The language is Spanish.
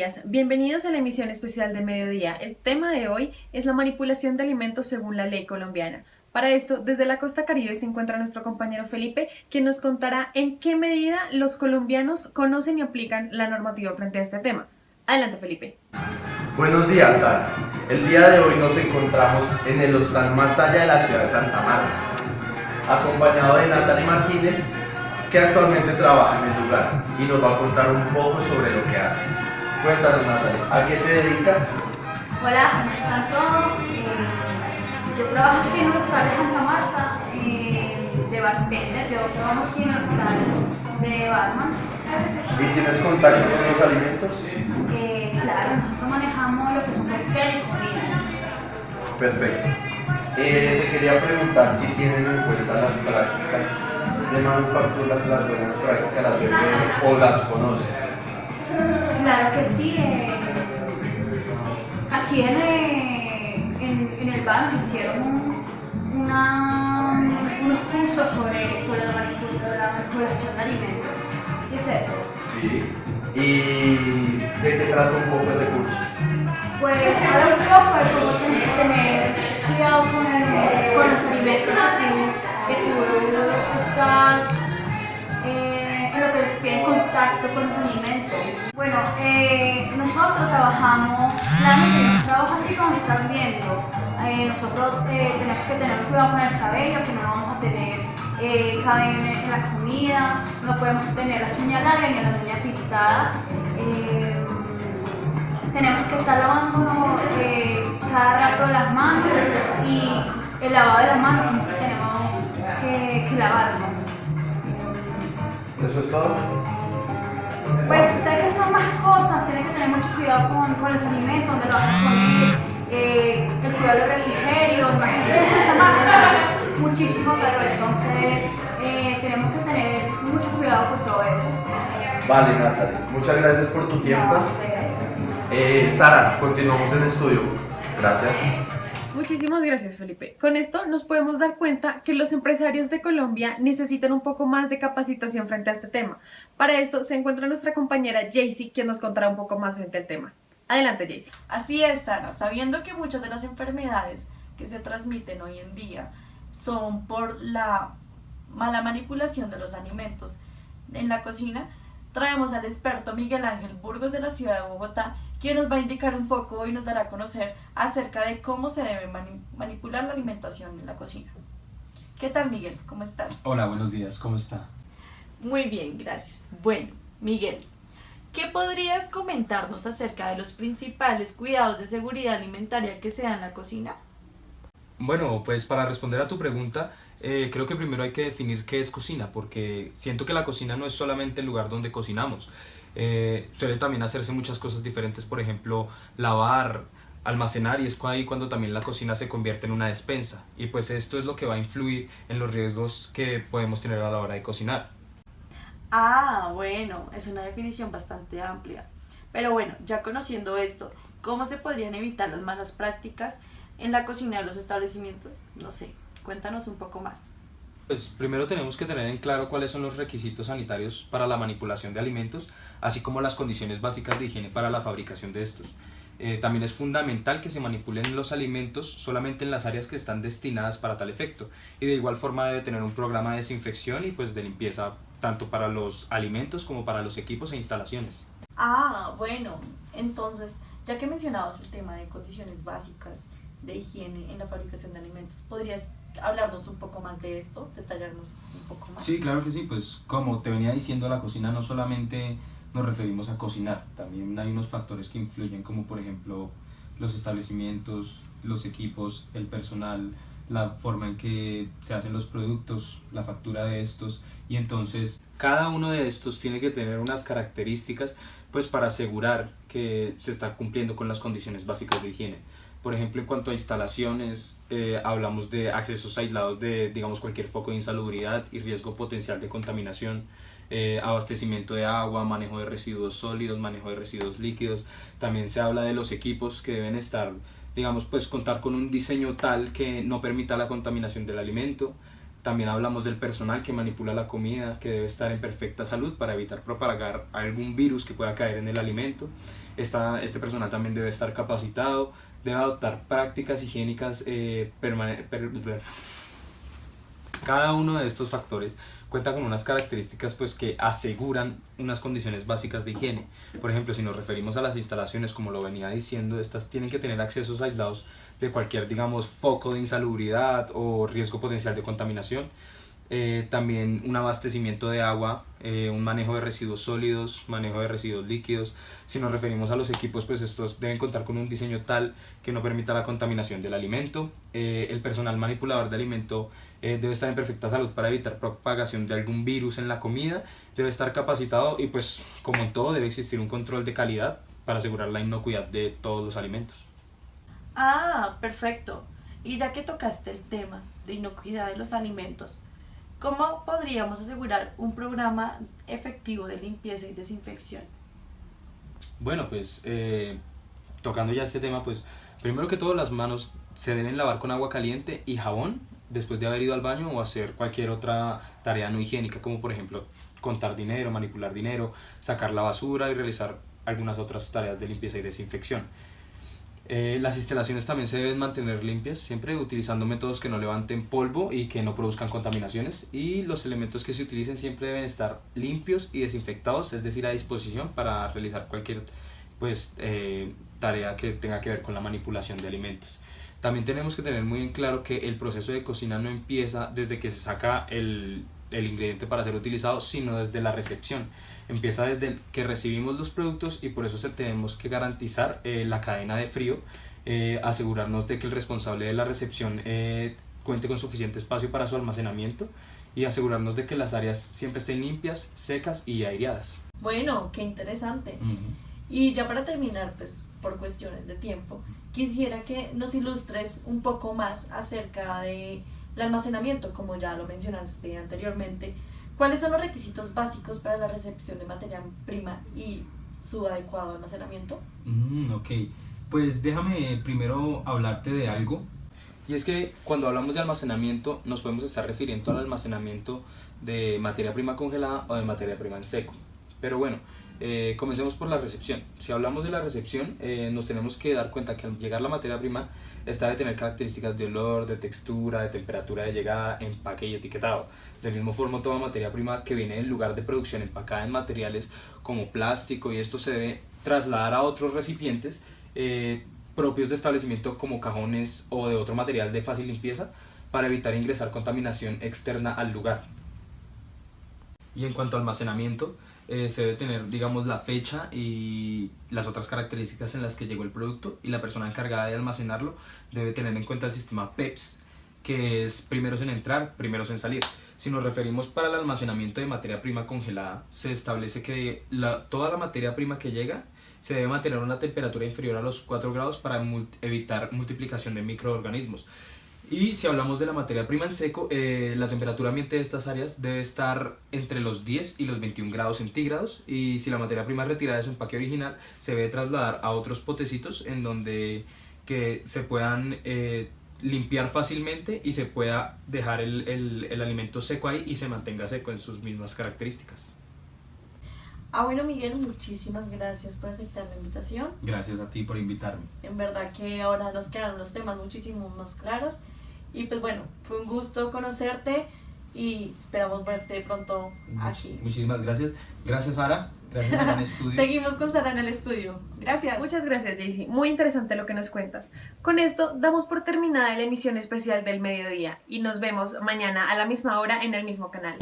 días, bienvenidos a la emisión especial de Mediodía. El tema de hoy es la manipulación de alimentos según la ley colombiana. Para esto, desde la costa Caribe se encuentra nuestro compañero Felipe, quien nos contará en qué medida los colombianos conocen y aplican la normativa frente a este tema. Adelante, Felipe. Buenos días, Sara. El día de hoy nos encontramos en el hostal más allá de la ciudad de Santa Marta, acompañado de Natalie Martínez, que actualmente trabaja en el lugar y nos va a contar un poco sobre lo que hace. Cuéntanos, Natalie, ¿a qué te dedicas? Hola, ¿cómo están todos? Yo trabajo aquí en el hostal de Santa Marta, de bartender. Yo trabajo aquí en el hostal de barman. ¿Y tienes contacto con los alimentos? Claro, nosotros manejamos lo que son cócteles y comida. Perfecto. Te quería preguntar si tienen en cuenta las prácticas de manufactura, las buenas prácticas, las de o las conoces. Claro que sí. Aquí en el bar nos hicieron unos cursos sobre la manipulación de alimentos. ¿Sí es eso? Sí. ¿Y de qué trata un poco ese curso? Pues habla un poco de cómo tienes que tener cuidado con los alimentos que tú estás en lo que tienes contacto con los alimentos. Bueno, nosotros trabajamos, claramente no trabajo así como están viendo. Nosotros tenemos que tener cuidado con el cabello, que no vamos a tener cabello en la comida, no podemos tener las uñas largas ni las uñas pintadas. Tenemos que estar lavándonos cada rato las manos y el lavado de las manos tenemos que lavarlo. ¿Eso es todo? Pues sé que son más cosas, tienes que tener mucho cuidado con los alimentos, donde lo vas a poner, el cuidado del refrigerio, más en Santa Marta hace muchísimo calor, entonces tenemos que tener mucho cuidado con todo eso. Vale, Natalie, muchas gracias por tu tiempo. No, Sara, continuamos en estudio. Gracias. Muchísimas gracias, Felipe. Con esto nos podemos dar cuenta que los empresarios de Colombia necesitan un poco más de capacitación frente a este tema. Para esto se encuentra nuestra compañera Jaycee, quien nos contará un poco más frente al tema. Adelante, Jaycee. Así es, Sara, sabiendo que muchas de las enfermedades que se transmiten hoy en día son por la mala manipulación de los alimentos en la cocina, traemos al experto Miguel Ángel Burgos de la ciudad de Bogotá, quien nos va a indicar un poco y nos dará a conocer acerca de cómo se debe manipular la alimentación en la cocina. ¿Qué tal, Miguel? ¿Cómo estás? Hola, buenos días, ¿cómo está? Muy bien, gracias. Bueno, Miguel, ¿qué podrías comentarnos acerca de los principales cuidados de seguridad alimentaria que se dan en la cocina? Bueno, pues para responder a tu pregunta, creo que primero hay que definir qué es cocina, porque siento que la cocina no es solamente el lugar donde cocinamos. Suele también hacerse muchas cosas diferentes, por ejemplo, lavar, almacenar, y es ahí cuando también la cocina se convierte en una despensa. Y pues esto es lo que va a influir en los riesgos que podemos tener a la hora de cocinar. Ah, bueno, es una definición bastante amplia. Pero bueno, ya conociendo esto, ¿cómo se podrían evitar las malas prácticas en la cocina de los establecimientos? No sé, cuéntanos un poco más. Pues primero tenemos que tener en claro cuáles son los requisitos sanitarios para la manipulación de alimentos, así como las condiciones básicas de higiene para la fabricación de estos. También es fundamental que se manipulen los alimentos solamente en las áreas que están destinadas para tal efecto, y de igual forma debe tener un programa de desinfección y pues de limpieza tanto para los alimentos como para los equipos e instalaciones. Ah, bueno, entonces, ya que mencionabas el tema de condiciones básicas de higiene en la fabricación de alimentos, ¿podrías hablarnos un poco más de esto, detallarnos un poco más? Sí, claro que sí, pues como te venía diciendo, la cocina no solamente nos referimos a cocinar, también hay unos factores que influyen, como por ejemplo los establecimientos, los equipos, el personal, la forma en que se hacen los productos, la factura de estos, y entonces cada uno de estos tiene que tener unas características pues para asegurar que se está cumpliendo con las condiciones básicas de higiene. Por ejemplo, en cuanto a instalaciones, hablamos de accesos aislados de, digamos, cualquier foco de insalubridad y riesgo potencial de contaminación, abastecimiento de agua, manejo de residuos sólidos, manejo de residuos líquidos. También se habla de los equipos que deben estar, digamos, pues contar con un diseño tal que no permita la contaminación del alimento. También hablamos del personal que manipula la comida, que debe estar en perfecta salud para evitar propagar algún virus que pueda caer en el alimento. Este personal también debe estar capacitado, debe adoptar prácticas higiénicas Cada uno de estos factores cuenta con unas características pues, que aseguran unas condiciones básicas de higiene. Por ejemplo, si nos referimos a las instalaciones, como lo venía diciendo, estas tienen que tener accesos aislados de cualquier, digamos, foco de insalubridad o riesgo potencial de contaminación. También un abastecimiento de agua, un manejo de residuos sólidos, manejo de residuos líquidos. Si nos referimos a los equipos, pues estos deben contar con un diseño tal que no permita la contaminación del alimento. El personal manipulador de alimento debe estar en perfecta salud para evitar propagación de algún virus en la comida, debe estar capacitado y pues como en todo debe existir un control de calidad para asegurar la inocuidad de todos los alimentos. Ah, perfecto. Y ya que tocaste el tema de inocuidad de los alimentos, ¿cómo podríamos asegurar un programa efectivo de limpieza y desinfección? Bueno, pues tocando ya este tema, pues primero que todo las manos se deben lavar con agua caliente y jabón después de haber ido al baño o hacer cualquier otra tarea no higiénica, como por ejemplo contar dinero, manipular dinero, sacar la basura y realizar algunas otras tareas de limpieza y desinfección. Las instalaciones también se deben mantener limpias, siempre utilizando métodos que no levanten polvo y que no produzcan contaminaciones, y los elementos que se utilicen siempre deben estar limpios y desinfectados, es decir, a disposición para realizar cualquier pues, tarea que tenga que ver con la manipulación de alimentos. También tenemos que tener muy en claro que el proceso de cocina no empieza desde que se saca el ingrediente para ser utilizado, sino desde la recepción. Empieza desde que recibimos los productos y por eso tenemos que garantizar la cadena de frío, asegurarnos de que el responsable de la recepción cuente con suficiente espacio para su almacenamiento y asegurarnos de que las áreas siempre estén limpias, secas y aireadas. Bueno, qué interesante. Uh-huh. Y ya para terminar, pues por cuestiones de tiempo, quisiera que nos ilustres un poco más acerca del almacenamiento, como ya lo mencionaste anteriormente. ¿Cuáles son los requisitos básicos para la recepción de materia prima y su adecuado almacenamiento? Ok, pues déjame primero hablarte de algo. Y es que cuando hablamos de almacenamiento nos podemos estar refiriendo al almacenamiento de materia prima congelada o de materia prima en seco. Pero bueno, comencemos por la recepción. Si hablamos de la recepción, nos tenemos que dar cuenta que al llegar la materia prima, esta debe tener características de olor, de textura, de temperatura de llegada, empaque y etiquetado. Del mismo forma, toda materia prima que viene del lugar de producción empacada en materiales como plástico, y esto se debe trasladar a otros recipientes propios de establecimiento como cajones o de otro material de fácil limpieza para evitar ingresar contaminación externa al lugar. Y en cuanto a almacenamiento, se debe tener, digamos, la fecha y las otras características en las que llegó el producto, y la persona encargada de almacenarlo debe tener en cuenta el sistema PEPS, que es primeros en entrar, primeros en salir. Si nos referimos para el almacenamiento de materia prima congelada, se establece que toda la materia prima que llega se debe mantener a una temperatura inferior a los 4 grados para evitar multiplicación de microorganismos. Y si hablamos de la materia prima en seco, la temperatura ambiente de estas áreas debe estar entre los 10 y los 21 grados centígrados, y si la materia prima es retirada de su empaque original, se debe trasladar a otros potecitos en donde que se puedan limpiar fácilmente y se pueda dejar el alimento seco ahí y se mantenga seco en sus mismas características. Bueno, Miguel, muchísimas gracias por aceptar la invitación. Gracias a ti por invitarme. En verdad que ahora nos quedaron los temas muchísimo más claros. Y pues bueno, fue un gusto conocerte y esperamos verte pronto aquí. Muchísimas gracias. Gracias, Sara. Gracias, Gran Estudio. Seguimos con Sara en el estudio. Gracias. Muchas gracias, Jaycee. Muy interesante lo que nos cuentas. Con esto damos por terminada la emisión especial del mediodía y nos vemos mañana a la misma hora en el mismo canal.